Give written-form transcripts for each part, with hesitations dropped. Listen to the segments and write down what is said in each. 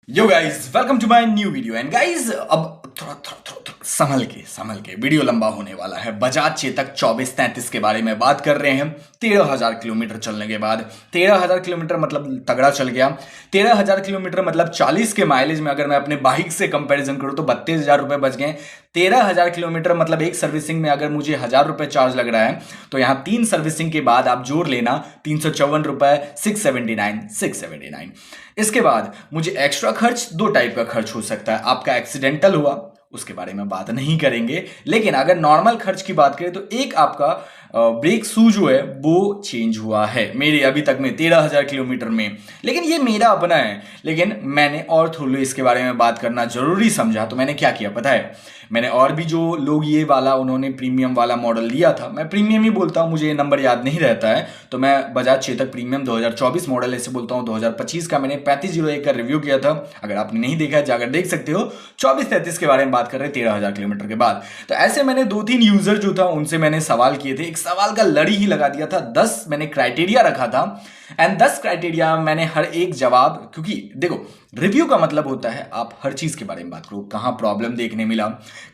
Yo guys welcome to my new video and guys अब थोड़ा संभल के वीडियो लंबा होने वाला है। बजाज चेतक 2433 के बारे में बात कर रहे हैं। 13,000 किलोमीटर चलने के बाद 13,000 किलोमीटर मतलब तगड़ा चल गया। 13,000 किलोमीटर मतलब 40 के माइलेज में अगर मैं अपने बाइक से कंपैरिजन करूं तो 32,000 रुपए बच गए। 13,000 किलोमीटर मतलब एक सर्विसिंग में अगर मुझे 1,000 रुपए चार्ज लग रहा है तो यहाँ 3 सर्विसिंग के बाद आप जोड़ लेना 354 रुपए 679। इसके बाद मुझे एक्स्ट्रा खर्च दो टाइप का खर्च हो सकता है। आपका एक्सीडेंटल हुआ उसके बारे में बात नहीं करेंगे, लेकिन अगर नॉर्मल खर्च की बात करें तो एक आपका ब्रेक शू जो है वो चेंज हुआ है मेरे अभी तक में 13,000 किलोमीटर में। लेकिन ये मेरा अपना है, लेकिन मैंने और थोड़ी इसके बारे में बात करना जरूरी समझा तो मैंने क्या किया पता है। मैंने और भी जो लोग ये वाला उन्होंने प्रीमियम वाला मॉडल लिया था, मैं प्रीमियम ही बोलता हूँ, मुझे ये नंबर याद नहीं रहता है, तो मैं बजाज चेतक प्रीमियम 2024 मॉडल ऐसे बोलता हूँ। 2025 का मैंने 3501 का रिव्यू किया था, अगर आपने नहीं देखा है जाकर देख सकते हो। 2433 के बारे में बात कर रहे हैं 13,000 किलोमीटर के बाद। तो ऐसे मैंने 2-3 यूजर जो था उनसे मैंने सवाल किए थे, एक सवाल का लड़ी ही लगा दिया था। 10 मैंने क्राइटेरिया रखा था एंड 10 क्राइटेरिया मैंने हर एक जवाब, क्योंकि देखो रिव्यू का मतलब होता है आप हर चीज के बारे में बात करो, कहां प्रॉब्लम देखने मिला,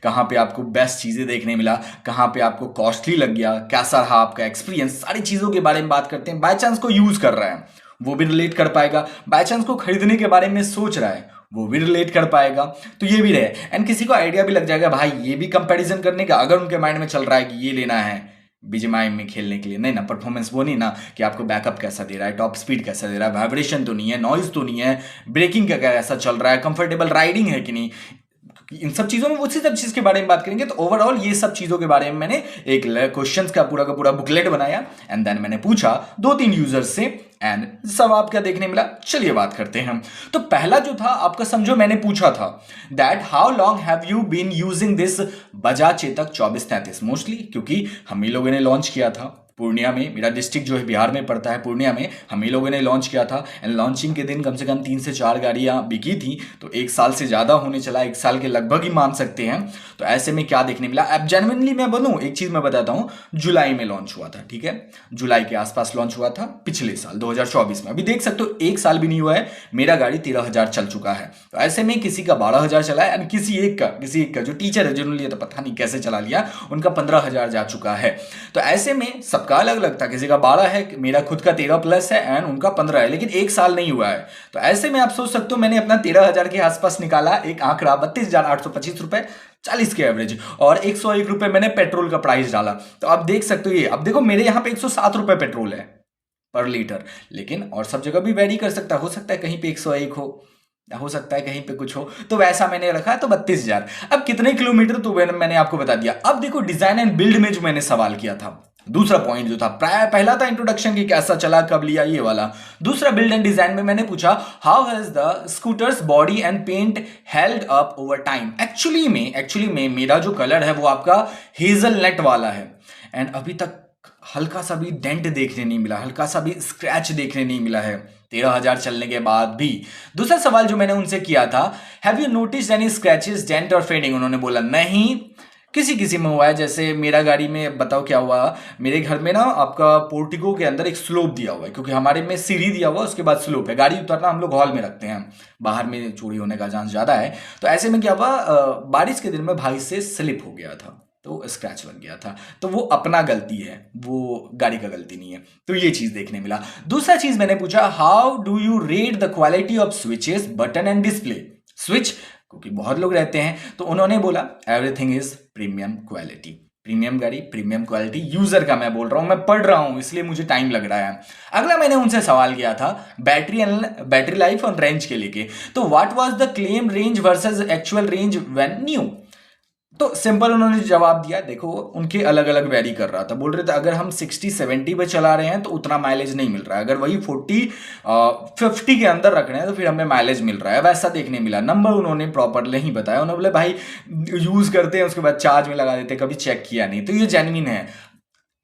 कहां पे आपको बेस्ट चीजें देखने मिला, कहां पे आपको कॉस्टली लग गया, कैसा रहा आपका एक्सपीरियंस, सारी चीजों के बारे में बात करते हैं। बाय चांस को यूज कर रहा है वो भी रिलेट कर पाएगा, बाय चांस को खरीदने के बारे में सोच रहा है वो भी रिलेट कर पाएगा, तो ये भी रहे एंड किसी को आइडिया भी लग जाएगा भाई ये भी कंपैरिजन करने का, अगर उनके माइंड में चल रहा है कि ये लेना है बीजीएमआई में खेलने के लिए, नहीं ना परफॉर्मेंस वो नहीं ना कि आपको बैकअप कैसा दे रहा है, टॉप स्पीड कैसा दे रहा है, वाइब्रेशन तो नहीं है, नॉइज तो नहीं है, ब्रेकिंग का कैसा चल रहा है, कंफर्टेबल राइडिंग है कि नहीं, इन सब चीजों में उसी सब चीज के बारे में बात करेंगे। तो ओवरऑल ये सब चीजों के बारे में मैंने एक क्वेश्चंस का पूरा बुकलेट बनाया एंड देन मैंने पूछा 2-3 यूजर्स से एंड जवाब क्या देखने मिला, चलिए बात करते हैं। तो पहला जो था आपका समझो मैंने पूछा था that how long have you been using this Bajaj Chetak 2433, mostly क्योंकि हम ही लोगों ने लॉन्च किया था पूर्णिया में, मेरा डिस्ट्रिक्ट जो है बिहार में पड़ता है, पूर्णिया में हम ही लोगों ने लॉन्च किया था एंड लॉन्चिंग के दिन कम से कम 3 से 4 गाड़ियां बिकी थी, तो 1 साल से ज़्यादा होने चला, 1 साल के लगभग ही मान सकते हैं। तो ऐसे में क्या देखने मिला, अब जेन्युइनली मैं बोलूँ एक चीज़ मैं बताता हूँ, जुलाई में लॉन्च हुआ था, ठीक है, जुलाई के आसपास लॉन्च हुआ था पिछले साल 2024 में। अभी देख सकते हो 1 साल भी नहीं हुआ है, मेरा गाड़ी 13,000 चल चुका है। तो ऐसे में किसी का 12,000 चला है एंड किसी एक का जो टीचर है जिन्होंने लिया तो पता नहीं कैसे चला लिया, उनका 15,000 जा चुका है। तो ऐसे में सबका अलग अलग था, किसी का 12 है, मेरा खुद का 13 प्लस है एंड उनका 15 है, लेकिन 1 साल नहीं हुआ है। तो ऐसे में आप सोच सकते हो मैंने अपना 13,000 के आसपास निकाला एक आंकड़ा, 32,825 रुपए 40 के एवरेज, और 101 रुपए मैंने पेट्रोल का प्राइस डाला। तो आप देख सकते हो ये, अब देखो मेरे यहाँ पे 107 रुपए पेट्रोल है पर लीटर, लेकिन और सब जगह भी वेरी कर सकता है, हो सकता है कहीं पे 101 हो सकता है कहीं पे कुछ हो, तो वैसा मैंने रखा तो 32,000। अब कितने किलोमीटर तो मैंने आपको बता दिया। अब देखो डिजाइन एंड बिल्ड में जो मैंने सवाल किया था, दूसरा पॉइंट जो था, पहला था इंट्रोडक्शन की कैसा चला कब लिया ये वाला, दूसरा बिल्ड एंड डिजाइन में मैंने पूछा how has the scooter's body and paint held up over time. Actually में मेरा जो कलर है वो आपका हेजलनट वाला है एंड अभी तक हल्का सा भी डेंट देखने नहीं मिला, हल्का सा भी स्क्रैच देखने नहीं मिला है 13,000 चलने के बाद भी। दूसरा सवाल जो मैंने उनसे किया था, have you notice any scratches dent और फेडिंग, उन्होंने बोला नहीं, किसी किसी में हुआ है। जैसे मेरा गाड़ी में बताओ क्या हुआ, मेरे घर में ना आपका पोर्टिको के अंदर एक स्लोप दिया हुआ है, क्योंकि हमारे में सीढ़ी दिया हुआ है उसके बाद स्लोप है, गाड़ी उतरना हम लोग हॉल में रखते हैं, बाहर में चोरी होने का चांस ज़्यादा है। तो ऐसे में क्या हुआ, बारिश के दिन में भाई से स्लिप हो गया था तो स्क्रैच लग गया था, तो वो अपना गलती है, वो गाड़ी का गलती नहीं है। तो ये चीज देखने मिला। दूसरा चीज मैंने पूछा how do you rate the quality of switches button and display, switch क्योंकि बहुत लोग रहते हैं, तो उन्होंने बोला everything is premium quality, premium गाड़ी प्रीमियम क्वालिटी, यूजर का मैं बोल रहा हूं, मैं पढ़ रहा हूं इसलिए मुझे टाइम लग रहा है। अगला मैंने उनसे सवाल किया था बैटरी लाइफ और रेंज के लेके, तो what was the claim range versus actual range when new. तो सिंपल उन्होंने जवाब दिया, देखो उनके अलग अलग वेरी कर रहा था, बोल रहे थे अगर हम 60-70 पे चला रहे हैं तो उतना माइलेज नहीं मिल रहा है, अगर वही 40-50 के अंदर रख रहे हैं तो फिर हमें माइलेज मिल रहा है, वैसा देखने मिला। नंबर उन्होंने प्रॉपर नहीं बताया, उन्होंने बोले भाई यूज करते हैं उसके बाद चार्ज में लगा देते हैं, कभी चेक किया नहीं, तो ये जेन्युइन है।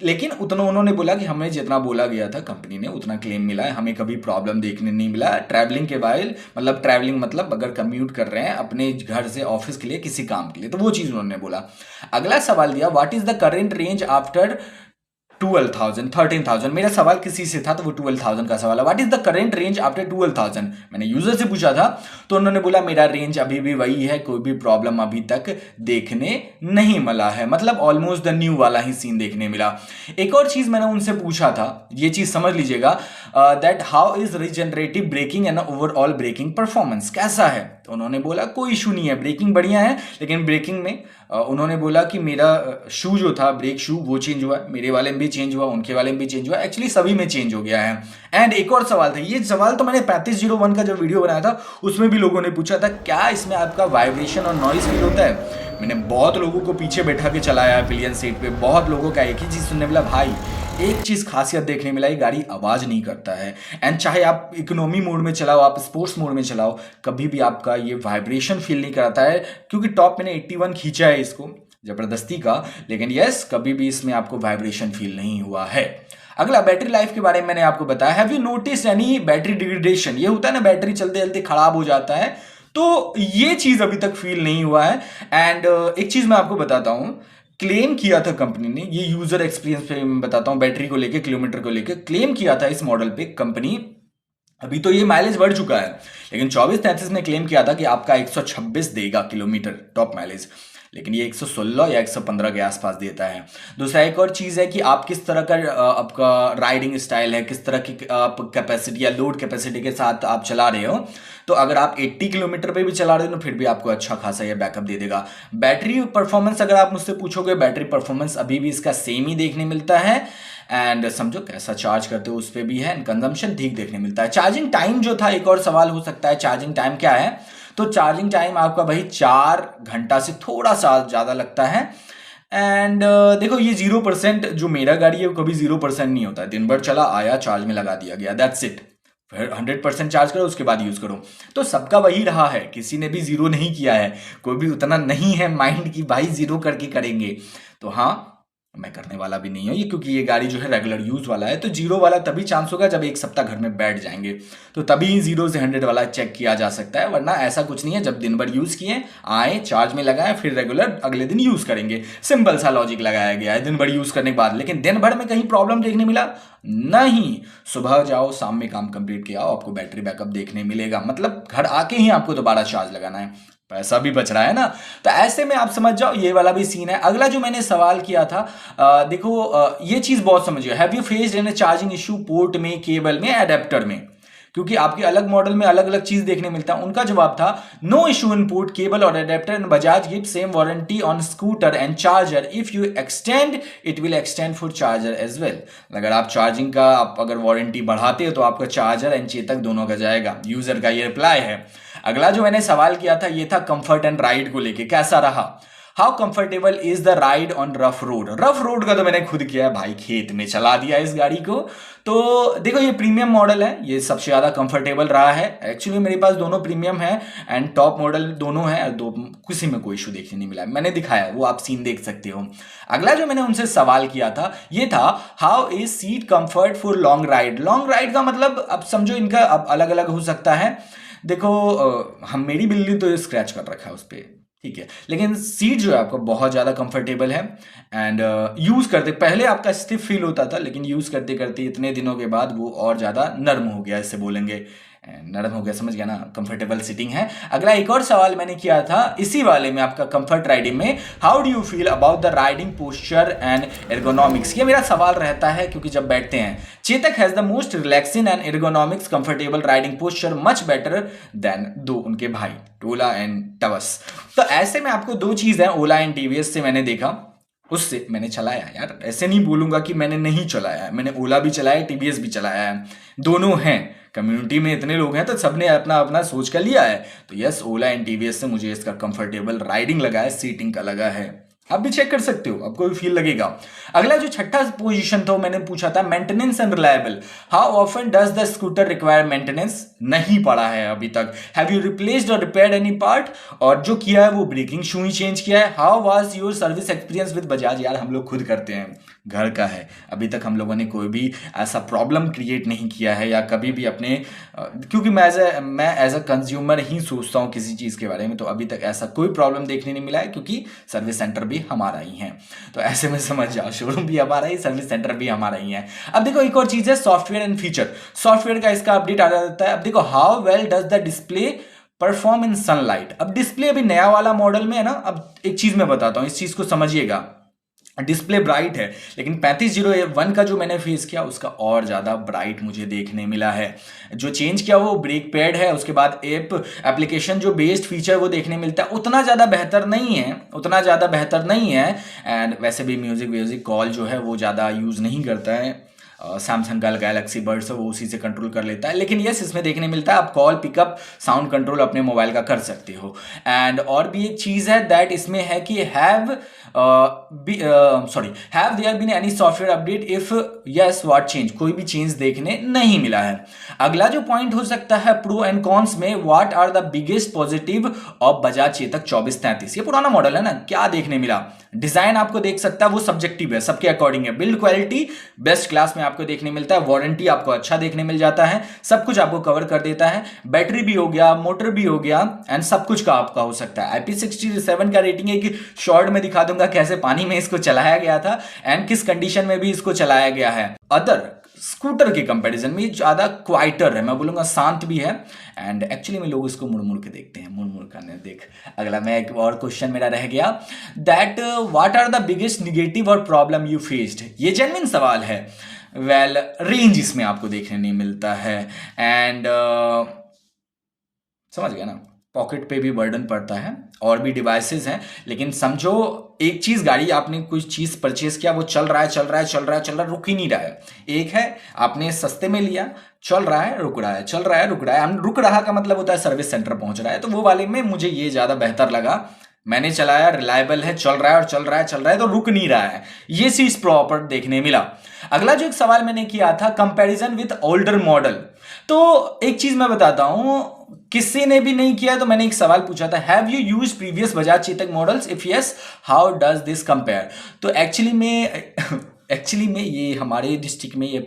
लेकिन उतना उन्होंने बोला कि हमें जितना बोला गया था कंपनी ने उतना क्लेम मिला है, हमें कभी प्रॉब्लम देखने नहीं मिला ट्रैवलिंग के बाद, मतलब ट्रैवलिंग मतलब अगर कम्यूट कर रहे हैं अपने घर से ऑफिस के लिए किसी काम के लिए, तो वो चीज़ उन्होंने बोला। अगला सवाल दिया what is the current range after 12,000 13,000। मेरा सवाल किसी से था तो वो 12,000 का सवाल है। What is the current range after 12,000? मैंने यूजर से पूछा था तो उन्होंने बोला मेरा रेंज अभी भी वही है, कोई भी प्रॉब्लम अभी तक देखने नहीं मिला है। मतलब ऑलमोस्ट द न्यू वाला ही सीन देखने मिला। एक और चीज मैंने उनसे पूछा था, ये चीज समझ लीजिएगा, that how is regenerative braking and overall braking performance कैसा है? तो उन्होंने बोला कोई इशू नहीं है, ब्रेकिंग बढ़िया है, लेकिन ब्रेकिंग में उन्होंने बोला कि मेरा शू जो था, ब्रेक शू, वो चेंज हुआ, मेरे वाले में भी चेंज हुआ, उनके वाले में भी चेंज हुआ, एक्चुअली सभी में चेंज हो गया है। एंड एक और सवाल था, ये सवाल तो मैंने 3501 का जो वीडियो बनाया था उसमें भी लोगों ने पूछा था, क्या इसमें आपका वाइब्रेशन और नॉइज फील होता है? मैंने बहुत लोगों को पीछे बैठा के चलाया है पिलियन सीट पे, बहुत लोगों का एक ही चीज सुनने मिला, भाई एक चीज खासियत देखने मिला, ये गाड़ी आवाज नहीं करता है। एंड चाहे आप इकोनॉमी मोड में चलाओ, आप स्पोर्ट्स मोड में चलाओ, कभी भी आपका ये वाइब्रेशन फील नहीं कराता है। क्योंकि टॉप मैंने 81 खींचा है इसको जबरदस्ती का, लेकिन यस कभी भी इसमें आपको वाइब्रेशन फील नहीं हुआ है। अगला बैटरी लाइफ के बारे में मैंने आपको बताया। Have you notice any battery degradation? ये होता है ना, बैटरी चलते चलते खराब हो जाता है, तो ये चीज अभी तक फील नहीं हुआ है। एंड एक चीज मैं आपको बताता हूं, क्लेम किया था कंपनी ने, ये यूजर एक्सपीरियंस पे मैं बताता हूं, बैटरी को लेके, किलोमीटर को लेके क्लेम किया था इस मॉडल पे कंपनी। अभी तो ये माइलेज बढ़ चुका है, लेकिन 2433 में क्लेम किया था कि आपका 126 देगा किलोमीटर टॉप माइलेज, लेकिन ये 116 या 115 के आसपास देता है। दूसरा एक और चीज़ है कि आप किस तरह का आपका राइडिंग स्टाइल है, किस तरह की आप कैपेसिटी या लोड कैपेसिटी के साथ आप चला रहे हो। तो अगर आप 80 किलोमीटर पे भी चला रहे हो तो फिर भी आपको अच्छा खासा ये बैकअप दे देगा। बैटरी परफॉर्मेंस अगर आप मुझसे पूछोगे, बैटरी परफॉर्मेंस अभी भी इसका सेम ही देखने मिलता है। एंड समझो कैसा चार्ज करते हो उस पर भी है, एंड कंजम्पशन ठीक देखने मिलता है। चार्जिंग टाइम जो था, एक और सवाल हो सकता है, चार्जिंग टाइम क्या है? तो चार्जिंग टाइम आपका भाई 4 घंटा से थोड़ा सा ज़्यादा लगता है। एंड देखो ये 0%, जो मेरा गाड़ी है वो कभी 0% नहीं होता है। दिन भर चला, आया, चार्ज में लगा दिया गया, दैट्स इट। फिर 100% चार्ज करो, उसके बाद यूज़ करो। तो सबका वही रहा है, किसी ने भी जीरो नहीं किया है, कोई भी उतना नहीं है माइंड की भाई जीरो करके करेंगे। तो हाँ, मैं करने वाला भी नहीं हूँ ये, क्योंकि ये गाड़ी जो है रेगुलर यूज वाला है। तो जीरो वाला तभी चांस होगा जब एक सप्ताह घर में बैठ जाएंगे, तो तभी 0 से 100 वाला चेक किया जा सकता है, वरना ऐसा कुछ नहीं है। जब दिन भर यूज किए, आए, चार्ज में लगाए, फिर रेगुलर अगले दिन यूज करेंगे। सिंपल सा लॉजिक लगाया गया है दिन भर यूज करने के बाद। लेकिन दिन भर में कहीं प्रॉब्लम देखने मिला नहीं। सुबह जाओ, शाम में काम कंप्लीट किया, आपको बैटरी बैकअप देखने मिलेगा। मतलब घर आके ही आपको दोबारा चार्ज लगाना है, पैसा भी बच रहा है ना। तो ऐसे में आप समझ जाओ ये वाला भी सीन है। अगला जो मैंने सवाल किया था, देखो ये चीज बहुत समझिए, have you faced any charging issue port में, केबल में, एडेप्टर में? क्योंकि आपके अलग मॉडल में अलग अलग चीज देखने मिलता है। उनका जवाब था no issue in port, cable और adapter, and Bajaj give same warranty on scooter and charger, if you extend it will extend for charger as well. अगर आप चार्जिंग का आप अगर वारंटी बढ़ाते हो तो आपका चार्जर एंड चेतक दोनों का जाएगा। यूजर का ये रिप्लाई है। अगला जो मैंने सवाल किया था ये था कंफर्ट एंड राइड को लेके, कैसा रहा? How comfortable is the ride on rough road? Rough road का तो मैंने खुद किया है भाई, खेत में चला दिया इस गाड़ी को। तो देखो ये प्रीमियम मॉडल है, ये सबसे ज्यादा कंफर्टेबल रहा है। एक्चुअली मेरे पास दोनों प्रीमियम है एंड टॉप मॉडल दोनों है, दो किसी में कोई इशू देखने नहीं मिला, मैंने दिखाया, वो आप सीन देख सकते हो। अगला जो मैंने उनसे सवाल किया था ये था how is seat comfort for long ride? Long ride का मतलब अब समझो इनका अब अलग अलग हो सकता है। देखो हम मेरी बिल्ली तो स्क्रैच कर रखा है उस पर, ठीक है, लेकिन सीट जो है आपको बहुत ज़्यादा कंफर्टेबल है। एंड यूज़ करते पहले आपका स्टिफ फील होता था, लेकिन यूज़ करते करते इतने दिनों के बाद वो और ज़्यादा नर्म हो गया, इससे बोलेंगे नरम हो गया, समझ गया ना, कंफर्टेबल सीटिंग है। अगला एक और सवाल मैंने किया था इसी वाले में आपका कंफर्ट राइडिंग में, how do you feel about the riding posture and ergonomics? ये मेरा सवाल रहता है क्योंकि जब बैठते हैं, Chetak has the most relaxing and ergonomics comfortable riding posture much better than दो उनके भाई ओला एंड टवस। तो ऐसे में आपको दो चीज है, ओला एंड टीवीएस से मैंने देखा, उससे मैंने चलाया। यार ऐसे नहीं बोलूंगा कि मैंने नहीं चलाया है, मैंने ओला भी चलाया, टीवीएस भी चलाया है, दोनों हैं। कम्युनिटी में इतने लोग हैं तो सबने अपना अपना सोच कर लिया है। तो यस, ओला एंड टीवीएस से मुझे इसका कंफर्टेबल राइडिंग लगा है, सीटिंग का लगा है। आप भी चेक कर सकते हो, आपको भी फील लगेगा। अगला जो छठा पोजीशन था मैंने पूछा था maintenance and reliable, how often does the scooter require maintenance? नहीं पड़ा है अभी तक। हैव यू रिप्लेस्ड और रिपेयर्ड एनी पार्ट? और जो किया है वो ब्रेकिंग शू ही चेंज किया है। How was your service experience with Bajaj? यार हम लोग खुद करते हैं, घर का है, अभी तक हम लोगों ने कोई भी ऐसा प्रॉब्लम क्रिएट नहीं किया है, या कभी भी अपने क्योंकि मैं एज अ कंज्यूमर ही सोचता हूँ किसी चीज़ के बारे में, तो अभी तक ऐसा कोई प्रॉब्लम देखने नहीं मिला है, क्योंकि सर्विस सेंटर भी भी हमारा ही है। तो ऐसे में समझ जाओ, शोरूम भी हमारा ही, सर्विस सेंटर भी हमारा ही है। अब देखो एक और चीज है सॉफ्टवेयर एंड फीचर। सॉफ्टवेयर का इसका अपडेट आ जाता है। अब देखो how well does the display perform in sunlight. अब डिस्प्ले अभी नया वाला मॉडल में है ना। अब एक चीज मैं बताता हूं, इस चीज को समझिएगा। डिस्प्ले ब्राइट है, लेकिन 3501 का जो मैंने फेस किया उसका और ज़्यादा ब्राइट मुझे देखने मिला है। जो चेंज किया वो ब्रेक पैड है, उसके बाद एप्लीकेशन जो बेस्ड फीचर वो देखने मिलता है, उतना ज़्यादा बेहतर नहीं है, उतना ज़्यादा बेहतर नहीं है। एंड वैसे भी म्यूजिक कॉल जो है वो ज़्यादा यूज़ नहीं करता है। सैमसंग का गैलेक्सी बर्ड्स है वो उसी से कंट्रोल कर लेता है। लेकिन यस, इसमें देखने मिलता है आप कॉल पिकअप साउंड कंट्रोल अपने मोबाइल का कर सकते हो। एंड और भी एक चीज़ है दैट इसमें है कि have there been any software update, if yes what change, कोई भी चेंज देखने नहीं मिला है। अगला जो पॉइंट हो सकता है प्रो एंड कॉन्स में, what are the biggest positive of Bajaj Chetak 2433। ये पुराना मॉडल है ना, क्या देखने मिला? डिजाइन आपको देख सकता है वो सब्जेक्टिव है, सबके अकॉर्डिंग है। बिल्ड क्वालिटी बेस्ट क्लास में आपको देखने मिलता है, वारंटी आपको अच्छा देखने मिल जाता है, सब कुछ आपको कवर कर देता है। बैटरी भी हो गया, मोटर भी हो गया, एंड सब कुछ का आपका हो सकता है। IP67 का रेटिंग है कि शॉर्ट में दिखा दूंगा कैसे पानी में इसको चलाया गया था एंड किस कंडीशन में भी इसको चलाया गया है। अदर स्कूटर के कंपैरिजन में ज्यादा क्वाइटर है, मैं बोलूंगा शांत भी है। एंड एक्चुअली में लोग इसको मुड़ मुड़ के देखते हैं, मुड़ मुड़ करने देख। अगला मैं एक और क्वेश्चन मेरा रह गया that what are the biggest negative और प्रॉब्लम यू फेस्ड। ये जेन्युइन सवाल है। वेल रेंज इसमें आपको देखने नहीं मिलता है। एंड समझ गया ना, पॉकेट पे भी बर्डन पड़ता है, और भी डिवाइसेस हैं। लेकिन समझो एक चीज, गाड़ी आपने कुछ चीज परचेस किया, वो चल रहा है, रुक ही नहीं रहा है। एक है आपने सस्ते में लिया, चल रहा है रुक रहा है, चल रहा है रुक रहा है। रुक रहा का मतलब होता है सर्विस सेंटर पहुंच रहा है। तो वो वाले में मुझे ये ज्यादा बेहतर लगा। मैंने चलाया, रिलायबल है, चल रहा है और चल रहा है तो रुक नहीं रहा है। ये चीज प्रॉपर देखने मिला। अगला जो एक सवाल मैंने किया था, कंपैरिजन विद ओल्डर मॉडल। तो एक चीज मैं बताता हूं, किसी ने भी नहीं किया तो मैंने एक सवाल पूछा था, have you use previous Bajaj Chetak models, if yes how does this compare. तो एक्चुअली में ये हमारे डिस्ट्रिक्ट में ये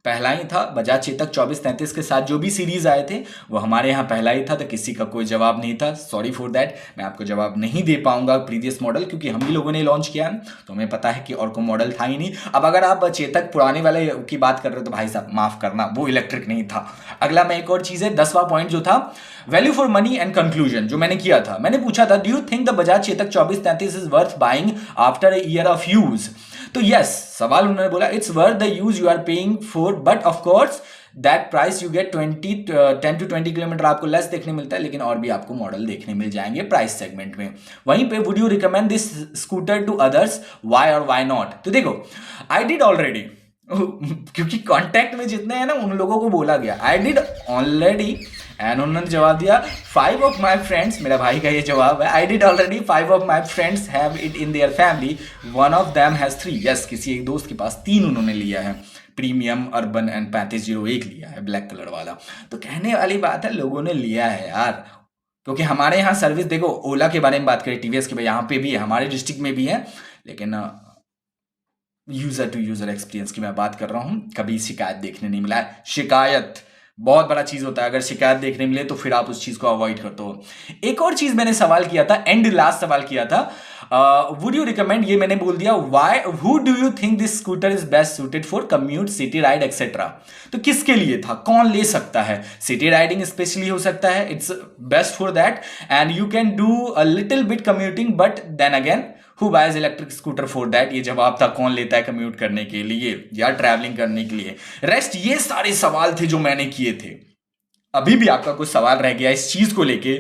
पहला ही था। बजाज चेतक 2433 के साथ जो भी सीरीज आए थे वो हमारे यहाँ पहला ही था। तो किसी का कोई जवाब नहीं था, सॉरी फॉर दैट। मैं आपको जवाब नहीं दे पाऊंगा प्रीवियस मॉडल, क्योंकि हम ही लोगों ने लॉन्च किया है, तो हमें पता है कि और कोई मॉडल था ही नहीं। अब अगर आप चेतक पुराने वाले की बात कर रहे हो तो भाई साहब माफ करना, वो इलेक्ट्रिक नहीं था। अगला मैं एक और चीज है, 10वां पॉइंट जो था value for money and conclusion, जो मैंने किया था, मैंने पूछा था, do you think the Bajaj Chetak 2433 is worth buying after a year of use. तो यस, सवाल उन्होंने बोला it's worth the use you are paying for, but of course that price you get 10 to 20 kilometre आपको लेस देखने मिलता है, लेकिन और भी आपको मॉडल देखने मिल जाएंगे प्राइस सेगमेंट में। वहीं पे would you recommend this scooter to others, why और व्हाई नॉट। तो देखो आई डिड ऑलरेडी, क्योंकि कांटेक्ट में जितने हैं ना उन लोगों को बोला गया, आई डिड ऑलरेडी, एंड उन्होंने जवाब दिया 5 of my friends, मेरा भाई का ये जवाब है, आई did already 5 of my friends have it in their family, one of them has 3। Yes, किसी एक दोस्त के पास 3 उन्होंने लिया है, प्रीमियम, अर्बन एंड 3501 लिया है, ब्लैक कलर वाला। तो कहने वाली बात है, लोगों ने लिया है यार, क्योंकि हमारे यहाँ सर्विस देखो, ओला के बारे में बात करें, टीवीएस के, यहाँ पे भी है, हमारे डिस्ट्रिक्ट में भी है, लेकिन यूजर टू यूजर एक्सपीरियंस की मैं बात कर रहा हूं, कभी शिकायत देखने नहीं मिला है। शिकायत बहुत बड़ा चीज होता है, अगर शिकायत देखने मिले तो फिर आप उस चीज को अवॉइड करते हो। एक और चीज मैंने सवाल किया था, एंड लास्ट सवाल किया था, वुड यू रिकमेंड, ये मैंने बोल दिया, why, who do you think this scooter is best suited for commute, city ride etcetera. तो किसके लिए था, कौन ले सकता है? सिटी राइडिंग स्पेशली हो सकता है, it's best for that, and you can do a little bit commuting, but then again who buys electric scooter for that. ये जवाब था, कौन लेता है कम्यूट करने के लिए या ट्रैवलिंग करने के लिए। रेस्ट ये सारे सवाल थे जो मैंने किए थे। अभी भी आपका कुछ सवाल रह गया इस चीज को लेके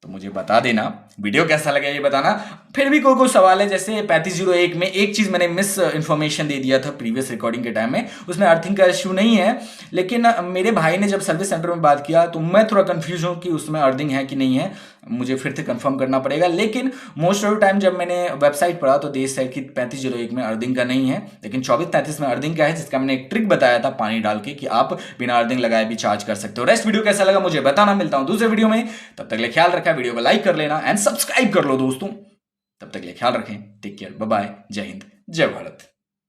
तो मुझे बता देना, वीडियो कैसा लगा ये बताना। फिर भी कोई सवाल है, जैसे 3501 में एक चीज मैंने मिस इन्फॉर्मेशन दे दिया था प्रीवियस रिकॉर्डिंग के टाइम में, उसमें अर्थिंग का इश्यू नहीं है, लेकिन मेरे भाई ने जब सर्विस सेंटर में बात किया तो मैं थोड़ा कंफ्यूज हूं कि उसमें अर्थिंग है कि नहीं है, मुझे फिर से कंफर्म करना पड़ेगा। लेकिन मोस्ट ऑफ द टाइम जब मैंने वेबसाइट पढ़ा तो देश है कि 3501 में अर्थिंग का नहीं है, लेकिन 2433 में अर्थिंग का है, जिसका मैंने एक ट्रिक बताया था पानी डाल के कि आप बिना अर्थिंग लगाए भी चार्ज कर सकते हो। रेस्ट वीडियो कैसा लगा मुझे बताना, मिलता हूं दूसरे वीडियो में, तब तक के लिए ख्याल रखा, वीडियो को लाइक कर लेना एंड सब्सक्राइब कर लो दोस्तों। तब तक के लिए ख्याल रखें, टेक केयर, बाय बाय, जय हिंद, जय भारत।